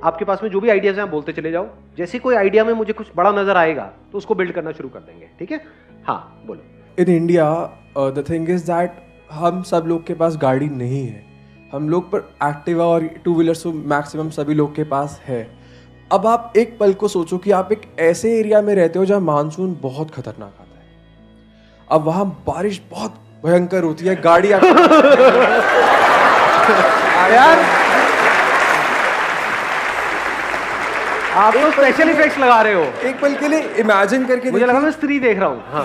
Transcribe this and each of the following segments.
आपके पास में जो भी आइडियाज हैं आप बोलते चले जाओ, जैसे कोई आइडिया में मुझे कुछ बड़ा नजर आएगा तो उसको बिल्ड करना शुरू कर देंगे, ठीक है? हाँ बोलो। In India the thing is that हम सब लोग के पास गाड़ी नहीं है, हम लोग पर एक्टिवा और टू व्हीलर्स तो मैक्सिमम सभी लोग के पास है। अब आप एक पल को सोचो कि आप एक ऐसे एरिया में रहते हो जहाँ मानसून बहुत खतरनाक आता है, अब वहाँ बारिश बहुत भयंकर होती है, गाड़ी आप यार आप तो स्पेशल इफेक्ट्स लगा रहे हो। एक पल के लिए इमेजिन करके मुझे लगा मैं स्त्री देख रहा हूँ। हाँ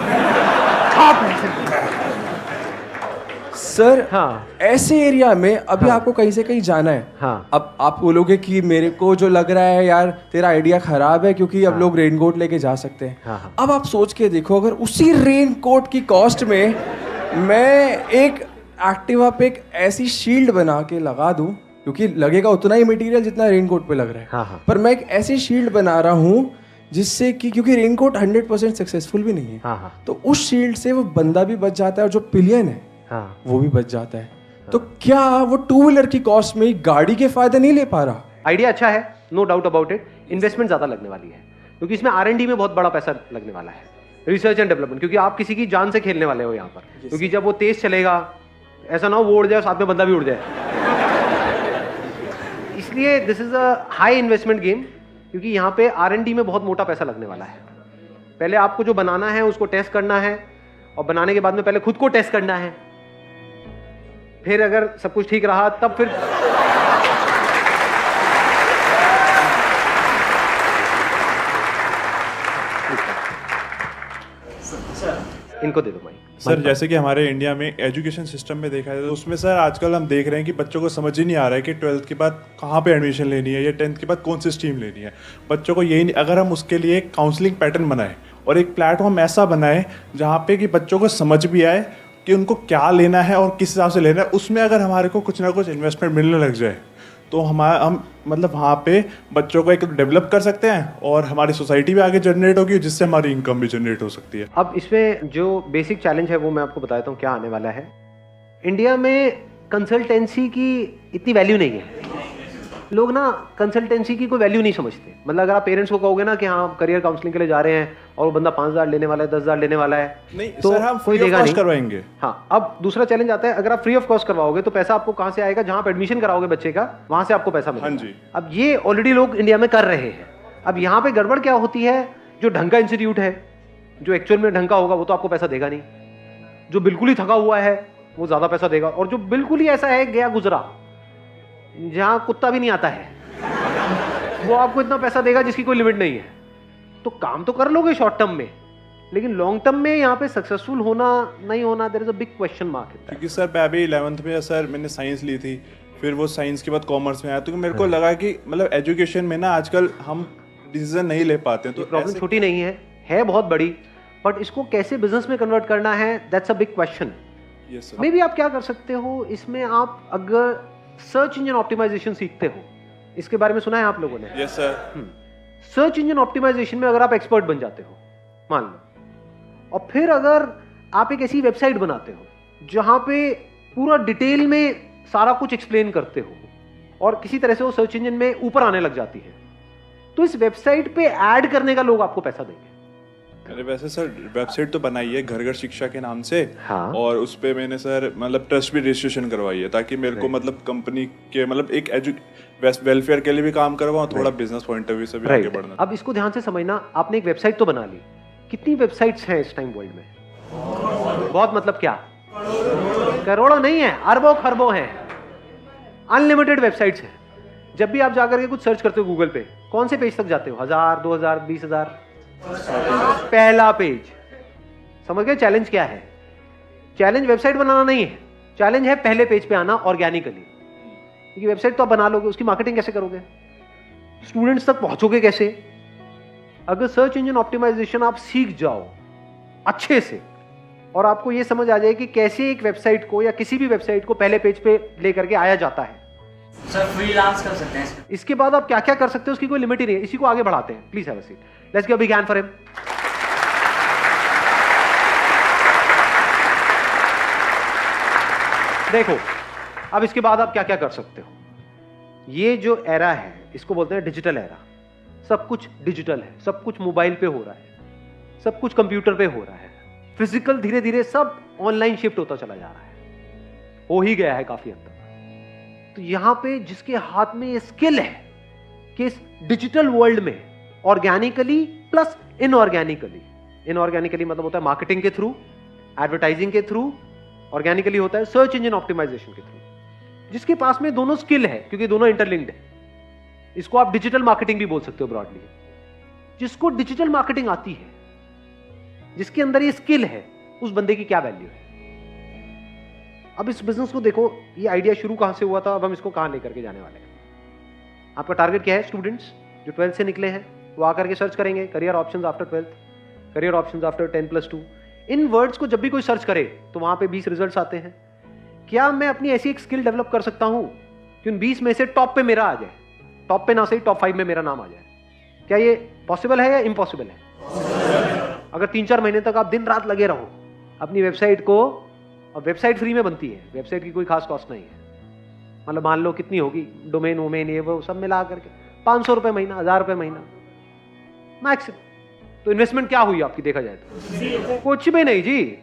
सर, हाँ ऐसे एरिया में अभी आपको कहीं से कहीं जाना है। हाँ। अब आप बोलोगे कि मेरे को जो लग रहा है यार तेरा आइडिया खराब है, क्योंकि अब लोग रेनकोट लेके जा सकते हैं। हाँ। अब आप सोच के देखो, अगर उसी रेनकोट की कॉस्ट में मैं एक एक्टिवा पे एक ऐसी शील्ड बना के लगा दूं, क्योंकि लगेगा उतना ही मटेरियल जितना रेनकोट पे लग रहा है। हाँ। पर मैं एक ऐसी शील्ड बना रहा हूँ जिससे कि, क्योंकि रेनकोट 100% सक्सेसफुल भी नहीं है, हाँ। तो उस शील्ड से वो बंदा भी बच जाता है और जो पिलियन है हाँ। वो भी बच जाता है। तो क्या वो टू व्हीलर की कॉस्ट में गाड़ी के फायदे नहीं ले पा रहा? आइडिया अच्छा है, no doubt about it. Investment ज्यादा लगने वाली है क्योंकि इसमें R&D में बहुत बड़ा पैसा लगने वाला है, रिसर्च एंड डेवलपमेंट, क्योंकि आप किसी की जान से खेलने वाले हो यहाँ पर। क्योंकि जब वो तेज चलेगा, ऐसा ना हो वो उड़ जाए साथ में बंदा भी उड़ जाए। इसलिए this is a high investment game, क्योंकि यहाँ पे R&D में बहुत मोटा पैसा लगने वाला है। पहले आपको जो बनाना है उसको टेस्ट करना है, और बनाने के बाद में पहले खुद को टेस्ट करना है, फिर अगर सब कुछ ठीक रहा तब फिर इनको दे दो माइक। सर जैसे कि हमारे इंडिया में एजुकेशन सिस्टम में देखा जाए तो उसमें सर आजकल हम देख रहे हैं कि बच्चों को समझ ही नहीं आ रहा है कि 12th के बाद कहाँ पे एडमिशन लेनी है या 10th के बाद कौन सी स्ट्रीम लेनी है। बच्चों को यही नहीं, अगर हम उसके लिए एक काउंसलिंग पैटर्न बनाएं और एक प्लेटफॉर्म ऐसा बनाएं जहाँ पे कि बच्चों को समझ भी आए कि उनको क्या लेना है और किस हिसाब से लेना है, उसमें अगर हमारे को कुछ ना कुछ इन्वेस्टमेंट मिलने लग जाए तो हम मतलब वहाँ पे बच्चों को एक डेवलप कर सकते हैं और हमारी सोसाइटी भी आगे जनरेट होगी, जिससे हमारी इनकम भी जनरेट हो सकती है। अब इसमें जो बेसिक चैलेंज है वो मैं आपको बताता हूँ क्या आने वाला है। इंडिया में कंसल्टेंसी की इतनी वैल्यू नहीं है, लोग ना कंसल्टेंसी की कोई वैल्यू नहीं समझते। मतलब अगर आप पेरेंट्स को कहोगे ना कि हाँ करियर काउंसलिंग के लिए जा रहे हैं और वो बंदा 5,000 लेने वाला है, 10,000 लेने वाला है, नहीं तो सर हम कोई फ्री ऑफ देगा कॉस्ट नहीं करवाएंगे। हाँ, अब दूसरा चैलेंज आता है, अगर आप फ्री ऑफ कॉस्ट करवाओगे तो पैसा आपको कहाँ से आएगा? जहाँ आप एडमिशन कराओगे बच्चे का, वहां से आपको पैसा मिलेगा। हाँ जी। अब ये ऑलरेडी लोग इंडिया में कर रहे हैं। अब यहाँ पे गड़बड़ क्या होती है, जो ढंग का इंस्टीट्यूट है, जो एक्चुअल में ढंग का होगा वो तो आपको पैसा देगा नहीं, जो बिल्कुल ही थका हुआ है वो ज्यादा पैसा देगा, और जो बिल्कुल ही ऐसा है गया गुजरा जहां कुत्ता भी नहीं आता है वो आपको इतना पैसा देगा जिसकी कोई लिमिट नहीं है। तो काम तो कर लोगे शॉर्ट टर्म में, लेकिन लॉन्ग टर्म में यहाँ पे सक्सेसफुल होना नहीं होना, there is a big question mark. क्योंकि सर मैं अभी 11th में सर मैंने साइंस ली थी, फिर वो साइंस के बाद कॉमर्स में आया, तो मेरे को लगा कि मतलब एजुकेशन में ना आजकल हम डिसीजन नहीं ले पाते हैं। तो प्रॉब्लम छोटी नहीं है बहुत बड़ी, बट इसको कैसे बिजनेस में कन्वर्ट करना है, that's a big question. May be आप क्या कर सकते हो इसमें, आप अगर सर्च इंजन ऑप्टिमाइजेशन सीखते हो, इसके बारे में सुना है आप लोगों ने? Yes sir. Search engine optimisation में अगर आप एक्सपर्ट बन जाते हो मान लो, और फिर अगर आप एक ऐसी वेबसाइट बनाते हो जहां पे पूरा डिटेल में सारा कुछ एक्सप्लेन करते हो और किसी तरह से वो सर्च इंजन में ऊपर आने लग जाती है, तो इस वेबसाइट पे ऐड करने का लोग आपको पैसा देंगे। अरे वैसे सर वेबसाइट तो बनाई है घर घर शिक्षा के नाम से। हाँ। और उस पे मैंने सर मतलब ट्रस्ट भी रजिस्ट्रेशन करवाई है, ताकि मेरे को मतलब कंपनी के मतलब एक वेलफेयर के लिए भी काम करवाऊं, थोड़ा बिजनेस पॉइंट ऑफ व्यू से भी आगे बढ़ना। अब इसको ध्यान से समझना, आपने एक वेबसाइट तो बना ली, कितनी वेबसाइट्स हैं इस टाइम वर्ल्ड में? बहुत, मतलब क्या करोड़ों नहीं है, अरबों खरबों हैं, अनलिमिटेड वेबसाइट्स हैं। जब भी आप जाकर के कुछ सर्च करते हो गूगल पे, कौन से पेज तक जाते हो? 1000, 2000, 20,000? पहला पेज। समझ गए चैलेंज क्या है? चैलेंज वेबसाइट बनाना नहीं है, चैलेंज है पहले पेज पे आना ऑर्गेनिकली। क्योंकि वेबसाइट तो आप बना लोगे, उसकी मार्केटिंग कैसे करोगे? स्टूडेंट्स तक पहुंचोगे कैसे? अगर सर्च इंजन ऑप्टिमाइजेशन आप सीख जाओ अच्छे से, और आपको यह समझ आ जाए कि कैसे एक वेबसाइट को या किसी भी वेबसाइट को पहले पेज पे लेकर के आया जाता है, सर फ्रीलांस कर सकते हैं। इसके बाद आप क्या क्या कर सकते हो उसकी कोई लिमिट ही नहीं है। इसी को आगे बढ़ाते हैं। Please have a seat, let's give a big hand for him. देखो अब इसके बाद आप क्या क्या कर सकते हो। ये जो एरा है इसको बोलते हैं डिजिटल एरा। सब कुछ डिजिटल है, सब कुछ मोबाइल पे हो रहा है, सब कुछ कंप्यूटर पे हो रहा है, फिजिकल धीरे धीरे सब ऑनलाइन शिफ्ट होता चला जा रहा है, हो ही गया है काफी हद तक। तो यहां पे जिसके हाथ में ये स्किल है कि इस डिजिटल वर्ल्ड में ऑर्गेनिकली प्लस इनऑर्गेनिकली मतलब होता है मार्केटिंग के थ्रू, एडवर्टाइजिंग के थ्रू, ऑर्गेनिकली होता है सर्च इंजन ऑप्टिमाइजेशन के थ्रू, जिसके पास में दोनों स्किल है क्योंकि दोनों इंटरलिंक्ड है। इसको आप डिजिटल मार्केटिंग भी बोल सकते हो ब्रॉडली। जिसको डिजिटल मार्केटिंग आती है, जिसके अंदर ये स्किल है, उस बंदे की क्या वैल्यू है। अब इस बिजनेस को देखो, ये आइडिया शुरू कहां से हुआ था, अब हम इसको कहां लेकर के जाने वाले हैं। आपका टारगेट क्या है? स्टूडेंट्स जो 12th से निकले हैं वो आकर के सर्च करेंगे career options after 12th, career options after 10+2। इन वर्ड्स को जब भी कोई सर्च करे तो वहां पे 20 रिजल्ट्स आते हैं। क्या मैं अपनी ऐसी एक स्किल डेवलप कर सकता हूं कि उन 20 में से टॉप पे मेरा आ जाए, टॉप पे ना सही टॉप 5 में मेरा नाम आ जाए? क्या ये पॉसिबल है या इम्पॉसिबल है? अगर 3-4 महीने तक आप दिन रात लगे रहो अपनी वेबसाइट को, और वेबसाइट फ्री में बनती है, वेबसाइट की कोई खास कॉस्ट नहीं है, मतलब मान लो कितनी होगी, डोमेन वोमेन ये वो सब मिला करके 500 रुपए महीना, 1000 रुपए महीना मैक्सिमम। तो इन्वेस्टमेंट क्या हुई आपकी देखा जाए तो? कुछ भी नहीं जी।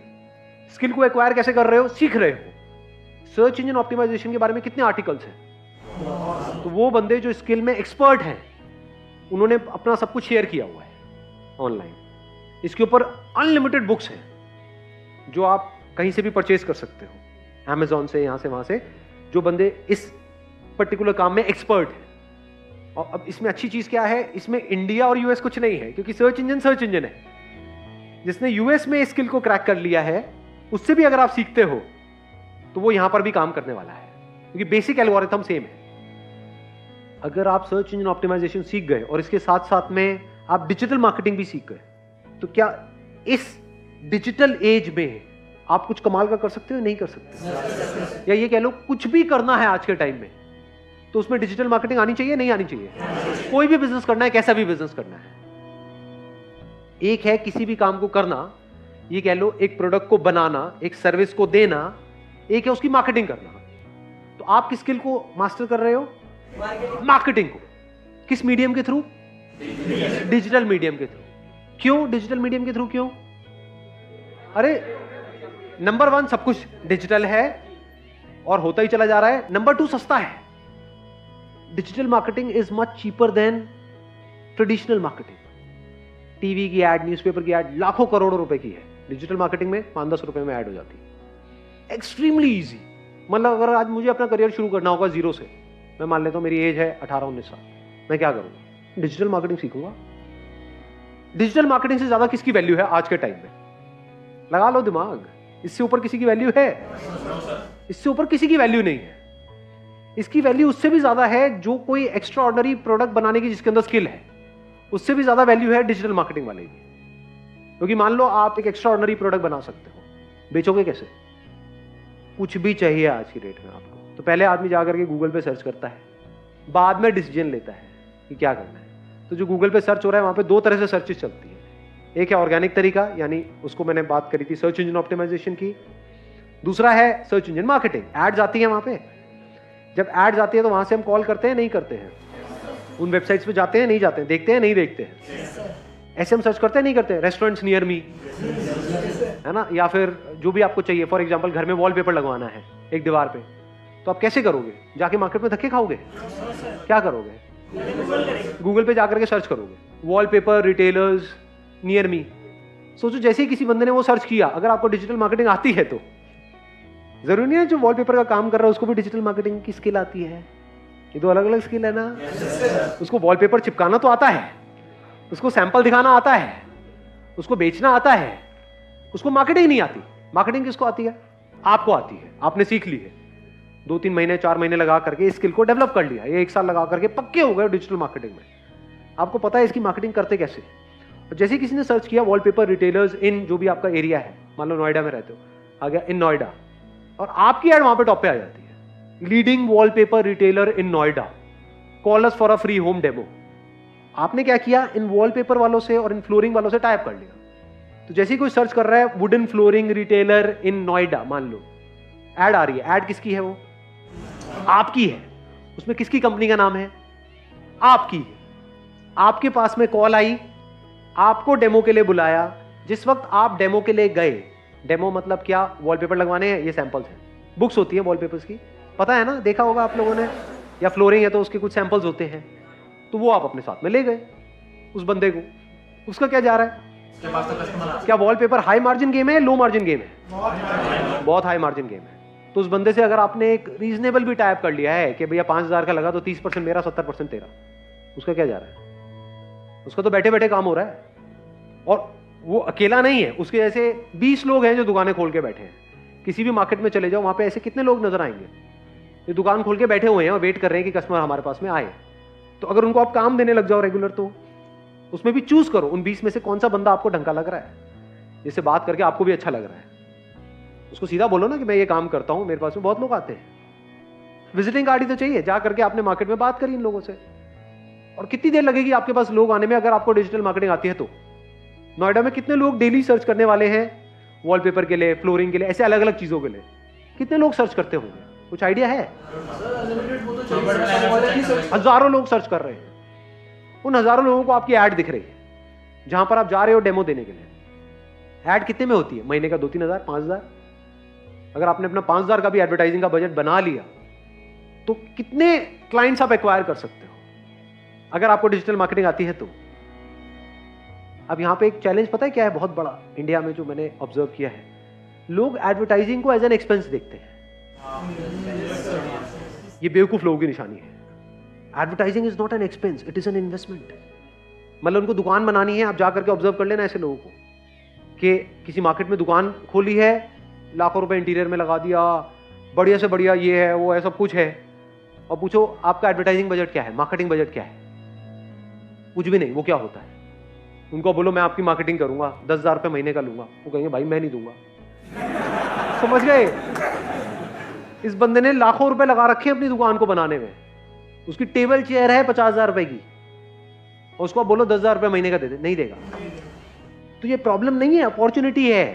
स्किल को एक्वायर कैसे कर रहे हो? सीख रहे हो। सर्च इंजन ऑप्टिमाइजेशन के बारे में कितने आर्टिकल्स हैं, तो वो बंदे जो स्किल में एक्सपर्ट हैं उन्होंने अपना सब कुछ शेयर किया हुआ है ऑनलाइन। इसके ऊपर अनलिमिटेड बुक्स हैं जो आप कहीं से भी परचेज कर सकते हो, Amazon से, यहां से वहां से, जो बंदे इस पर्टिकुलर काम में एक्सपर्ट हैं। और अब इसमें अच्छी चीज क्या है, इसमें इंडिया और यूएस कुछ नहीं है, क्योंकि सर्च इंजन है। जिसने यूएस में स्किल को क्रैक कर लिया है उससे भी अगर आप सीखते हो तो वो यहां पर भी काम करने वाला है, क्योंकि बेसिक एल्गोरिथम सेम है। अगर आप सर्च इंजन ऑप्टिमाइजेशन सीख गए और इसके साथ साथ में आप डिजिटल मार्केटिंग भी सीख गए, तो क्या इस डिजिटल एज में आप कुछ कमाल का कर सकते हो? नहीं कर सकते। या ये कह लो कुछ भी करना है आज के टाइम में तो उसमें डिजिटल मार्केटिंग आनी चाहिए, नहीं आनी चाहिए? कोई भी बिजनेस करना है, कैसा भी बिजनेस करना है, एक है किसी भी काम को करना, ये कह लो एक प्रोडक्ट को बनाना, एक सर्विस को देना, एक है उसकी मार्केटिंग करना। तो आप किस स्किल को मास्टर कर रहे हो? मार्केटिंग को। किस मीडियम के थ्रू? डिजिटल मीडियम के थ्रू। क्यों डिजिटल मीडियम के थ्रू? क्यों? अरे नंबर 1 सब कुछ डिजिटल है और होता ही चला जा रहा है। नंबर 2 सस्ता है। Digital marketing is much cheaper than traditional marketing. TV की एड, न्यूज़पेपर की एड लाखों करोड़ों रुपए की है, डिजिटल मार्केटिंग में 5-10 रुपए में ऐड हो जाती है। Extremely easy. मतलब अगर आज मुझे अपना करियर शुरू करना होगा जीरो से, मैं मान लेता हूं मेरी एज है 18-19 साल, मैं क्या करूंगा? डिजिटल मार्केटिंग सीखूंगा। डिजिटल मार्केटिंग से ज्यादा किसकी वैल्यू है आज के टाइम में? लगा लो दिमाग। इससे ऊपर किसी की वैल्यू है? इससे ऊपर किसी की वैल्यू नहीं है। इसकी वैल्यू उससे भी ज्यादा है जो कोई एक्स्ट्रा ऑर्डिनरी प्रोडक्ट बनाने की जिसके अंदर स्किल है, उससे भी ज्यादा वैल्यू है डिजिटल मार्केटिंग वाले की। क्योंकि मान लो आप एक एक्स्ट्रा ऑर्डिनरी प्रोडक्ट बना सकते हो, बेचोगे कैसे? कुछ भी चाहिए आज की डेट में आपको, तो पहले आदमी जाकर के गूगल पे सर्च करता है, बाद में डिसीजन लेता है कि क्या करना है। तो जो गूगल पे सर्च हो रहा है वहां पे 2 तरह से सर्चेस चलती है। एक है ऑर्गेनिक तरीका, यानी उसको मैंने बात करी थी सर्च इंजन ऑप्टिमाइजेशन की। दूसरा है सर्च इंजन मार्केटिंग, एड्स आती है वहां पे। जब एड्स आती है तो वहां से हम कॉल करते हैं, नहीं करते हैं? उन वेबसाइट्स पे जाते हैं, नहीं जाते हैं? देखते हैं, नहीं देखते हैं? ऐसे हम सर्च करते हैं, नहीं करते? रेस्टोरेंट्स नियर मी, है ना? या फिर जो भी आपको चाहिए, फॉर एग्जांपल घर में वॉलपेपर लगवाना है एक दीवार पे, तो आप कैसे करोगे? जाके मार्केट में धक्के खाओगे? क्या करोगे? गूगल पे जाकर के सर्च करोगे, वॉलपेपर रिटेलर्स नियर मी। सोचो जैसे ही किसी बंदे ने वो सर्च किया, अगर आपको डिजिटल मार्केटिंग आती है तो जरूरी नहीं है जो वॉलपेपर का काम कर रहा है उसको भी डिजिटल मार्केटिंग की स्किल आती है। ये तो अलग अलग स्किल है ना। उसको वॉलपेपर चिपकाना तो आता है, उसको सैंपल दिखाना आता है, उसको बेचना आता है, उसको मार्केटिंग नहीं आती। मार्केटिंग किसको आती है? आपको आती है, आपने सीख ली है। 2-3 महीने 4 महीने लगा करके इस स्किल को डेवलप कर लिया, ये 1 साल लगा करके पक्के हो गए डिजिटल मार्केटिंग में। आपको पता है इसकी मार्केटिंग करते कैसे। और जैसे किसी ने सर्च किया वॉलपेपर रिटेलर्स इन जो भी आपका एरिया है, मान लो नोएडा में रहते हो, आ गया इन नोएडा, और आपकी एड वहां पे टॉप पे आ जाती है, leading wallpaper retailer in Noida, call us for a free home demo. आपने क्या किया? इन वॉलपेपर वालों से और इन फ्लोरिंग वालों से टाइप कर लिया। तो जैसे ही कोई सर्च कर रहा है wooden flooring retailer in Noida, मान लो, एड आ रही है। एड किसकी है? वो आपकी है। उसमें किसकी कंपनी का नाम है? आपकी। आपके पास में कॉल आई, आपको डेमो के लिए बुलाया। जिस वक्त आप डेमो के लिए गए, डेमो मतलब क्या? वॉलपेपर लगवाने हैं, ये सैंपल्स हैं। बुक्स होती है वॉलपेपर्स की, पता है ना, देखा होगा आप लोगों ने, या फ्लोरिंग है तो उसके कुछ सैंपल्स होते हैं, तो वो आप अपने साथ में ले गए उस बंदे को। उसका क्या जा रहा है? क्या वॉलपेपर हाई मार्जिन गेम है, लो मार्जिन गेम है? बहुत हाई मार्जिन गेम है। तो उस बंदे से अगर आपने एक रीजनेबल भी टाइप कर लिया है कि भैया 5,000 का लगा तो 30% मेरा, 70% तेरा, उसका क्या जा रहा है? उसका तो बैठे बैठे काम हो रहा है। और वो अकेला नहीं है, उसके जैसे 20 लोग हैं जो दुकानें खोल के बैठे हैं। किसी भी मार्केट में चले जाओ, वहां पे ऐसे कितने लोग नजर आएंगे जो दुकान खोल के बैठे हुए हैं और वेट कर रहे हैं कि कस्टमर हमारे पास में आए। तो अगर उनको आप काम देने लग जाओ रेगुलर, तो उसमें भी चूज करो उन 20 में से कौन सा बंदा आपको ढंका लग रहा है, जिससे बात करके आपको भी अच्छा लग रहा है। उसको सीधा बोलो ना कि मैं ये काम करता हूं, मेरे पास में बहुत लोग आते हैं। विजिटिंग कार्ड ही तो चाहिए, जा करके आपने मार्केट में बात करी इन लोगों से। और कितनी देर लगेगी आपके पास लोग आने में अगर आपको डिजिटल मार्केटिंग आती है तो? नोएडा में कितने लोग डेली सर्च करने वाले हैं वॉलपेपर के लिए, फ्लोरिंग के लिए, ऐसे अलग अलग चीजों के लिए? कितने लोग सर्च करते होंगे? कुछ आइडिया है? हजारों लोग सर्च कर रहे हैं। उन हजारों लोगों को आपकी ऐड दिख रही है जहां पर आप जा रहे हो डेमो देने के लिए। ऐड कितने में होती है? महीने का 2-3 हजार, 5,000। अगर आपने अपना 5,000 का भी एडवर्टाइजिंग का बजट बना लिया तो कितने क्लाइंट्स आप एक्वायर कर सकते हो अगर आपको डिजिटल मार्केटिंग आती है तो? अब यहां पे एक चैलेंज पता है क्या है बहुत बड़ा इंडिया में, जो मैंने ऑब्जर्व किया है, लोग एडवर्टाइजिंग को एज एन एक्सपेंस देखते हैं। ये बेवकूफ लोगों की निशानी है। Advertising is not an expense, it is an investment. मतलब उनको दुकान बनानी है, आप जाकर के ऑब्जर्व कर लेना ऐसे लोगों को कि किसी मार्केट में दुकान खोली है, लाखों रुपए इंटीरियर में लगा दिया, बढ़िया से बढ़िया ये है वो है सब कुछ है, और पूछो आपका एडवर्टाइजिंग बजट क्या है, मार्केटिंग बजट क्या है? कुछ भी नहीं। वो क्या होता है? उनको बोलो मैं आपकी मार्केटिंग करूंगा, 10,000 रुपये महीने का लूंगा, वो कहेंगे भाई मैं नहीं दूंगा। समझ गए? इस बंदे ने लाखों रुपए लगा रखे हैं अपनी दुकान को बनाने में, उसकी टेबल चेयर है 50,000 रुपए की, और उसको बोलो 10,000 रुपये महीने का दे दे, नहीं देगा। तो ये प्रॉब्लम नहीं है, अपॉर्चुनिटी है।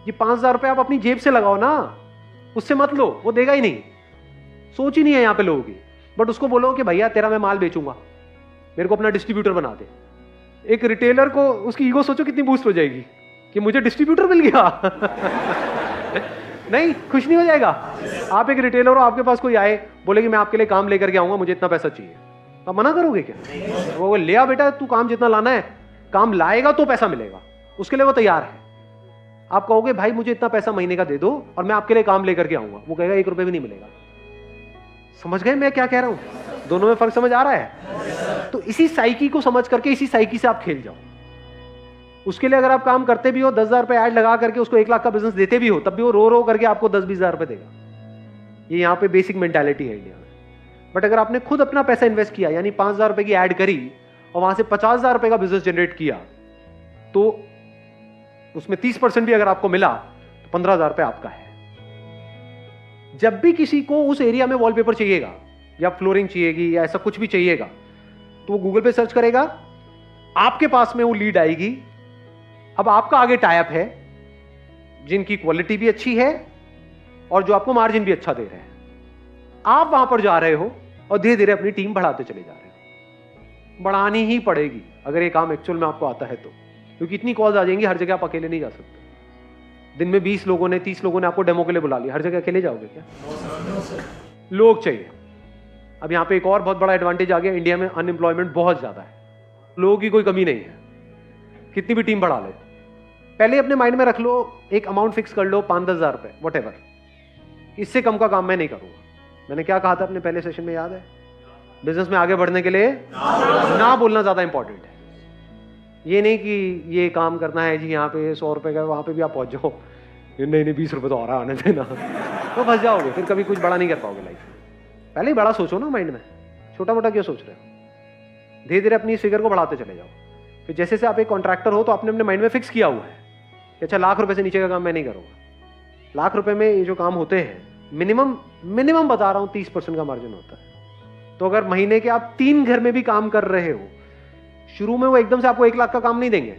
ये 5,000 रुपये आप अपनी जेब से लगाओ ना, उससे मत लो, वो देगा ही नहीं। सोच ही नहीं है यहाँ पे लोगों की। बट उसको बोलो कि भैया तेरा मैं माल बेचूंगा, मेरे को अपना डिस्ट्रीब्यूटर बना दे। एक रिटेलर को उसकी ईगो सोचो कितनी बूस्ट हो जाएगी कि मुझे डिस्ट्रीब्यूटर मिल गया। नहीं, खुश नहीं हो जाएगा? आप एक रिटेलर हो, आपके पास कोई आए बोले कि मैं आपके लिए काम लेकर के आऊंगा, मुझे इतना पैसा चाहिए, आप मना करोगे क्या? वो ले बेटा, तू काम जितना लाना है, काम लाएगा तो पैसा मिलेगा, उसके लिए वो तैयार है। आप कहोगे भाई मुझे इतना पैसा महीने का दे दो और मैं आपके लिए काम लेकर के आऊंगा, वो कहेगा 1 रुपए भी नहीं मिलेगा। समझ गए मैं क्या कह रहा हूं? दोनों में फर्क समझ आ रहा है? तो इसी साइकी को समझ करके इसी साइकी से आप खेल जाओ। उसके लिए अगर आप काम करते भी हो, 10,000 रुपए ऐड लगा करके उसको 1 लाख का बिजनेस देते भी हो, तब भी वो रो करके आपको 10-20 हजार रुपए देगा। ये यहाँ पे बेसिक मेंटालिटी है इंडिया में। बट अगर आपने खुद अपना पैसा इन्वेस्ट किया, यानी 5,000 रुपए की ऐड करी और वहां से 50,000 रुपए का बिजनेस जनरेट किया, तो उसमें 30% भी अगर आपको मिला तो 15,000 रुपए आपका है। जब भी किसी को उस एरिया में वॉलपेपर चाहिएगा या फ्लोरिंग चाहिएगी या ऐसा कुछ भी चाहिएगा, तो वो गूगल पे सर्च करेगा, आपके पास में वो लीड आएगी। अब आपका आगे टाइप है जिनकी क्वालिटी भी अच्छी है और जो आपको मार्जिन भी अच्छा दे रहे हैं। आप वहां पर जा रहे हो और धीरे धीरे अपनी टीम बढ़ाते चले जा रहे हो। बढ़ानी ही पड़ेगी अगर ये काम एक्चुअल में आपको आता है तो, क्योंकि इतनी कॉल्स आ जाएंगी, हर जगह आप अकेले नहीं जा सकते। दिन में 20 लोगों ने 30 लोगों ने आपको डेमो के लिए बुला लिया, हर जगह अकेले जाओगे क्या? लोग चाहिए। अब यहाँ पे एक और बहुत बड़ा एडवांटेज आ गया, इंडिया में अनएम्प्लॉयमेंट बहुत ज्यादा है, लोगों की कोई कमी नहीं है, कितनी भी टीम बढ़ा ले। पहले अपने माइंड में रख लो, एक अमाउंट फिक्स कर लो, 5-10 हजार रुपए, वट एवर, इससे कम का काम मैं नहीं करूंगा। मैंने क्या कहा था अपने पहले सेशन में, याद है? बिजनेस में आगे बढ़ने के लिए ना बोलना ज्यादा इंपॉर्टेंट है। ये नहीं कि ये काम करना है जी, यहाँ पे 100 रुपए का, वहां पे भी आप पहुंच जाओ, नहीं 20 रुपए तो आ रहा आने देना, तो फंस जाओगे, फिर कभी कुछ बड़ा नहीं कर पाओगे लाइफ में। पहले ही बड़ा सोचो ना माइंड में, छोटा मोटा क्यों सोच रहे हो? धीरे धीरे अपनी इस फिगर को बढ़ाते चले जाओ। फिर जैसे से आप एक कॉन्ट्रैक्टर हो तो आपने अपने माइंड में फिक्स किया हुआ है कि अच्छा 1,00,000 रुपए से नीचे का काम मैं नहीं करूंगा। 1,00,000 रुपए में ये जो काम होते हैं, मिनिमम बता रहा हूं 30% का मार्जिन होता है। तो अगर महीने के आप 3 घर में भी काम कर रहे हो, शुरू में वो एकदम से आपको 1,00,000 का काम नहीं देंगे,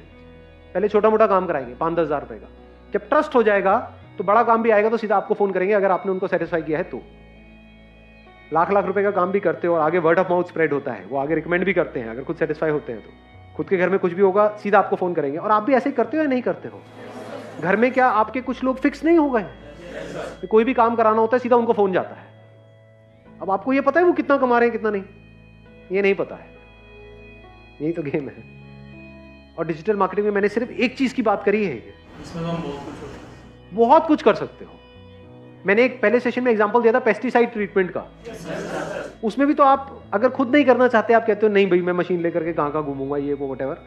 पहले छोटा मोटा काम कराएंगे 5-10 हजार रुपए का। जब ट्रस्ट हो जाएगा तो बड़ा काम भी आएगा तो सीधा आपको फोन करेंगे अगर आपने उनको सेटिस्फाई किया है तो। लाख लाख रुपए का काम भी करते हो और आगे वर्ड ऑफ माउथ स्प्रेड होता है, वो आगे रिकमेंड भी करते हैं, अगर खुद सेटिस्फाई होते हैं तो खुद के घर में कुछ भी होगा सीधा आपको फ़ोन करेंगे। और आप भी ऐसे ही करते हो या नहीं करते हो? घर में क्या आपके कुछ लोग फिक्स नहीं हो गए हैं? कोई भी काम कराना होता है सीधा उनको फ़ोन जाता है। अब आपको ये पता है वो कितना कमा रहे हैं कितना नहीं? ये नहीं पता है। यही तो गेम है। और डिजिटल मार्केटिंग में मैंने सिर्फ एक चीज़ की बात करी है, बहुत कुछ कर सकते हो। मैंने एक पहले सेशन में एग्जांपल दिया था पेस्टिसाइड ट्रीटमेंट का। उसमें भी तो आप अगर खुद नहीं करना चाहते, आप कहते हो नहीं भाई मैं मशीन लेकर के कहाँ घूमूंगा ये वो व्हाटएवर,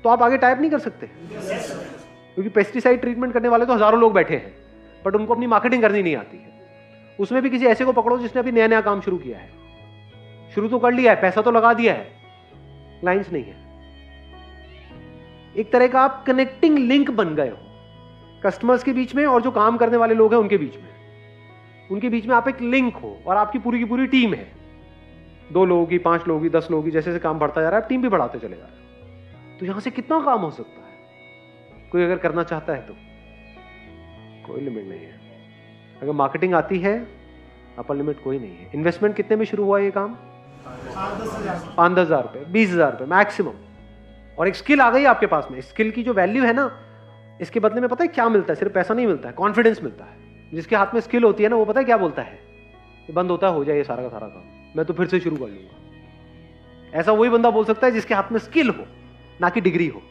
तो आप आगे टाइप नहीं कर सकते, क्योंकि पेस्टिसाइड ट्रीटमेंट करने वाले तो हजारों लोग बैठे हैं, बट उनको अपनी मार्केटिंग करनी नहीं आती है। उसमें भी किसी ऐसे को पकड़ो जिसने अभी नया नया काम शुरू किया है, शुरू तो कर लिया है, पैसा तो लगा दिया है, क्लाइंट्स नहीं है। एक तरह का आप कनेक्टिंग लिंक बन गए हो कस्टमर्स के बीच में और जो काम करने वाले लोग हैं उनके बीच में। उनके बीच में आप एक लिंक हो और आपकी पूरी की पूरी टीम है, 2 लोगों की, 5 लोगों की, 10 लोगों की, जैसे जैसे काम बढ़ता जा रहा है आप टीम भी बढ़ाते चले जा रहे हो। तो यहां से कितना काम हो सकता है, कोई अगर करना चाहता है तो कोई लिमिट नहीं है। अगर मार्केटिंग आती है अपर लिमिट कोई नहीं है। इन्वेस्टमेंट कितने में शुरू हुआ ये काम? 5-10 हज़ार रुपये, 20 हज़ार रुपये मैक्सिमम। और एक स्किल आ गई आपके पास में, स्किल की जो वैल्यू है ना, इसके बदले में पता है क्या मिलता है? सिर्फ पैसा नहीं मिलता है, कॉन्फिडेंस मिलता है। जिसके हाथ में स्किल होती है ना, वो पता है क्या बोलता है? ये बंद होता है, हो जाए ये सारा का सारा काम, मैं तो फिर से शुरू कर लूंगा। ऐसा वही बंदा बोल सकता है जिसके हाथ में स्किल हो, ना कि डिग्री हो।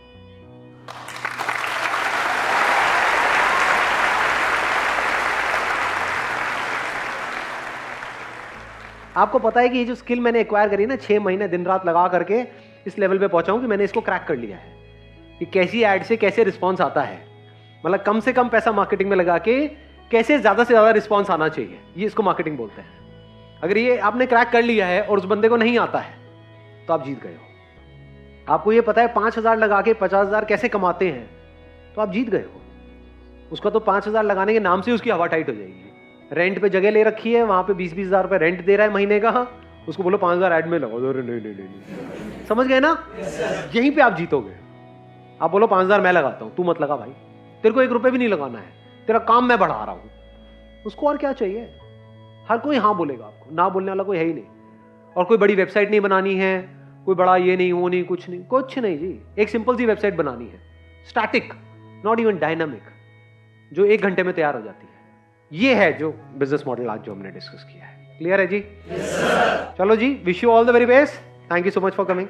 आपको पता है कि ये जो स्किल मैंने एक्वायर करी ना, 6 महीने दिन रात लगा करके इस लेवल पे पहुंचा हूं कि मैंने इसको क्रैक कर लिया है कि कैसी ऐड से कैसे रिस्पॉन्स आता है। मतलब कम से कम पैसा मार्केटिंग में लगा के कैसे ज्यादा से ज्यादा रिस्पॉन्स आना चाहिए, ये इसको मार्केटिंग बोलते हैं। अगर ये आपने क्रैक कर लिया है और उस बंदे को नहीं आता है तो आप जीत गए हो। आपको ये पता है 5,000 लगा के 50,000 कैसे कमाते हैं तो आप जीत गए हो। उसका तो 5,000 लगाने के नाम से उसकी हवा टाइट हो जाएगी। रेंट पे जगह ले रखी है, वहां पे 20-20 हज़ार रुपए रेंट दे रहा है महीने का, उसको बोलो 5,000 ऐड में लगाओ, अरे नहीं। समझ गए ना? यहीं पे आप जीतोगे। आप बोलो 5,000 मैं लगाता हूं, तू मत लगा भाई, तेरे को 1 रुपए भी नहीं लगाना है, तेरा काम मैं बढ़ा रहा हूं। उसको और क्या चाहिए? हर कोई हाँ बोलेगा आपको, ना बोलने वाला कोई है ही नहीं। और कोई बड़ी वेबसाइट नहीं बनानी है, कोई बड़ा ये नहीं वो नहीं, कुछ नहीं जी। एक सिंपल सी वेबसाइट बनानी है, स्टैटिक, नॉट इवन डायनामिक, जो 1 घंटे में तैयार हो जाती है। ये है जो बिजनेस मॉडल आज जो हमने डिस्कस किया है। क्लियर है जी? चलो जी, wish you all the very best. Thank you so much for coming.